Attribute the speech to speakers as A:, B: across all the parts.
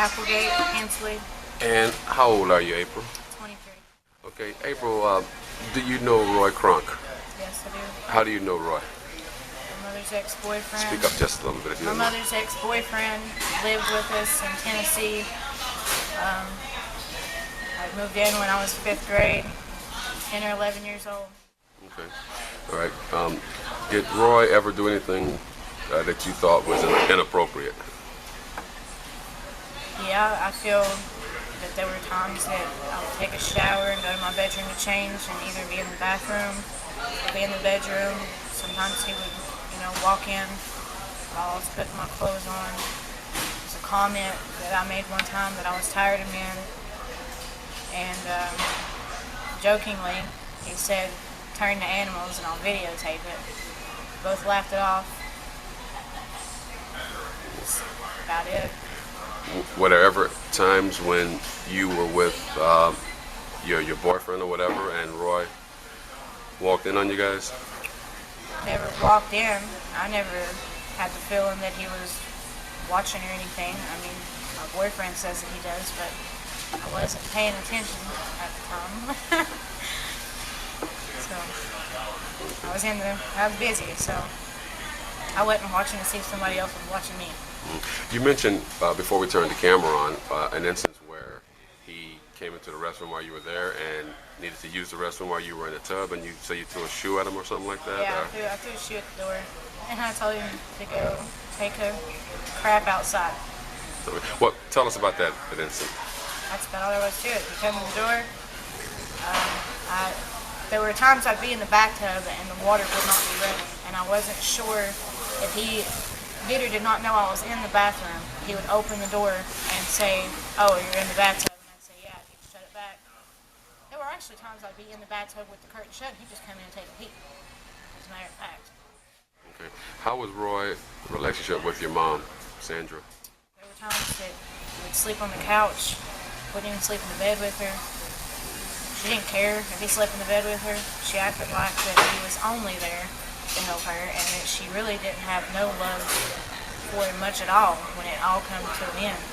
A: AprilHensley.
B: And how old are you, April?
A: 23.
B: Okay, April, do you know Roy Kronk?
A: Yes, I do.
B: How do you know Roy?
A: My mother's ex-boyfriend.
B: Speak up just a little bit if you
A: My
B: don't mind.
A: mother's ex-boyfriend lived with us in Tennessee. I moved in when I was 5th grade, 10 or 11 years old.
B: Okay. All right. Did Roy ever do anything that you thought was inappropriate?
A: Yeah, I feel that there were times that I would take a shower and go to my bedroom to change and either be in the bathroom or be in the bedroom. Sometimes he would, walk in while I was putting my clothes on. It was a comment that I made one time that I was tired of men. And jokingly, he said, "Turn to animals and I'll videotape it." Both laughed it off. That's about it.
B: Were there ever times when you were with your boyfriend or whatever and Roy walked in on you guys?
A: Never walked in. I never had the feeling that he was watching or anything. I mean, my boyfriend says that he does, but I wasn't paying attention at the time. So I was busy, so I wasn't watching to see if somebody else was watching me.
B: You mentioned before we turned the camera on an instance where he came into the restroom while you were there and needed to use the restroom while you were in the tub, and you say you threw a shoe at him or something like that?
A: Yeah, I threw a shoe at the door, and I told him to go take a crap outside.
B: Well, tell us about that incident.
A: That's about all there was to it. He came in the door. There were times I'd be in the bathtub and the water would not be running, and I wasn't sure if he did or did not know I was in the bathroom. He would open the door and say, "Oh, you're in the bathtub," and I'd say, "Yeah," and he'd shut it back. There were actually times I'd be in the bathtub with the curtain shut, and he'd just come in and take a peek, as a matter of fact.
B: Okay. How was Roy's relationship with your mom, Sandra?
A: There were times that he would sleep on the couch, wouldn't even sleep in the bed with her. She didn't care if he slept in the bed with her. She acted like that he was only there to help her, and that she really didn't have no love for him much at all when it all come to an end.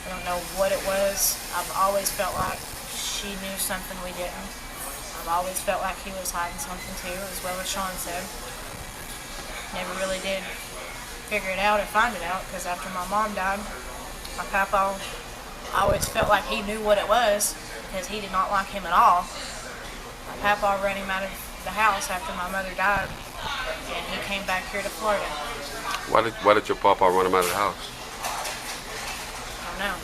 A: I don't know what it was. I've always felt like she knew something we didn't. I've always felt like he was hiding something too, as well as Sean said. Never really did figure it out or find it out, because after my mom died, my papa always felt like he knew what it was, because he did not like him at all. My papa ran him out of the house after my mother died, and he came back here to Florida.
B: Why did your papa run him out of the house?
A: I don't know.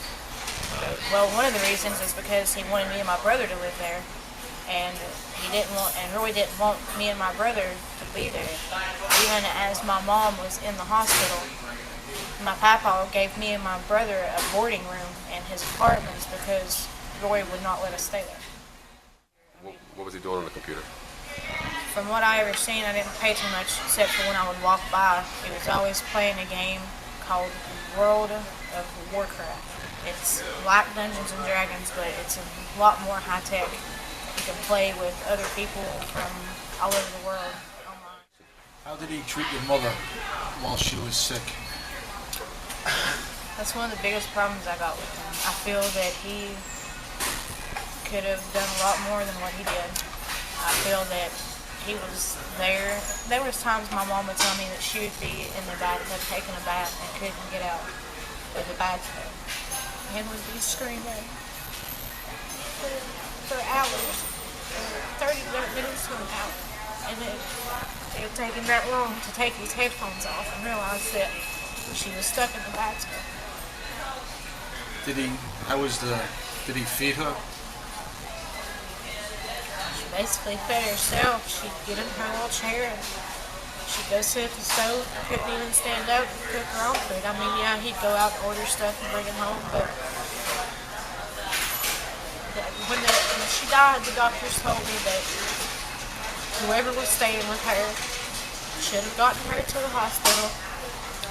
A: Well, one of the reasons is because he wanted me and my brother to live there, and Roy didn't want me and my brother to be there. Even as my mom was in the hospital, my papa gave me and my brother a boarding room in his apartments because Roy would not let us stay there.
B: What was he doing on the computer?
A: From what I ever seen, I didn't pay too much except for when I would walk by. He was always playing a game called World of Warcraft. It's like Dungeons and Dragons, but it's a lot more high tech. You can play with other people from all over the world online.
C: How did he treat your mother while she was sick?
A: That's one of the biggest problems I got with him. I feel that he could have done a lot more than what he did. I feel that he was there. There was times my mom would tell me that she would be in the bathtub taking a bath and couldn't get out of the bathtub and would be screaming for hours, 30 minutes to an hour. And it would take him that long to take his headphones off and realize that she was stuck in the bathtub.
C: Did he feed her?
A: She basically fed herself. She'd get in her little chair and she'd go sit at the stove. Couldn't even stand up and cook her own food. I mean, yeah, he'd go out and order stuff and bring it home, but when she died, the doctors told me that whoever was staying with her should have gotten her to the hospital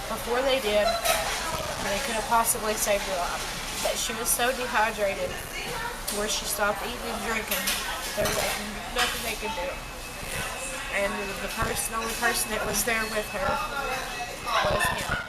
A: before they did, and they could have possibly saved her life. That she was so dehydrated to where she stopped eating and drinking, there was nothing they could do. And the only person that was there with her was him.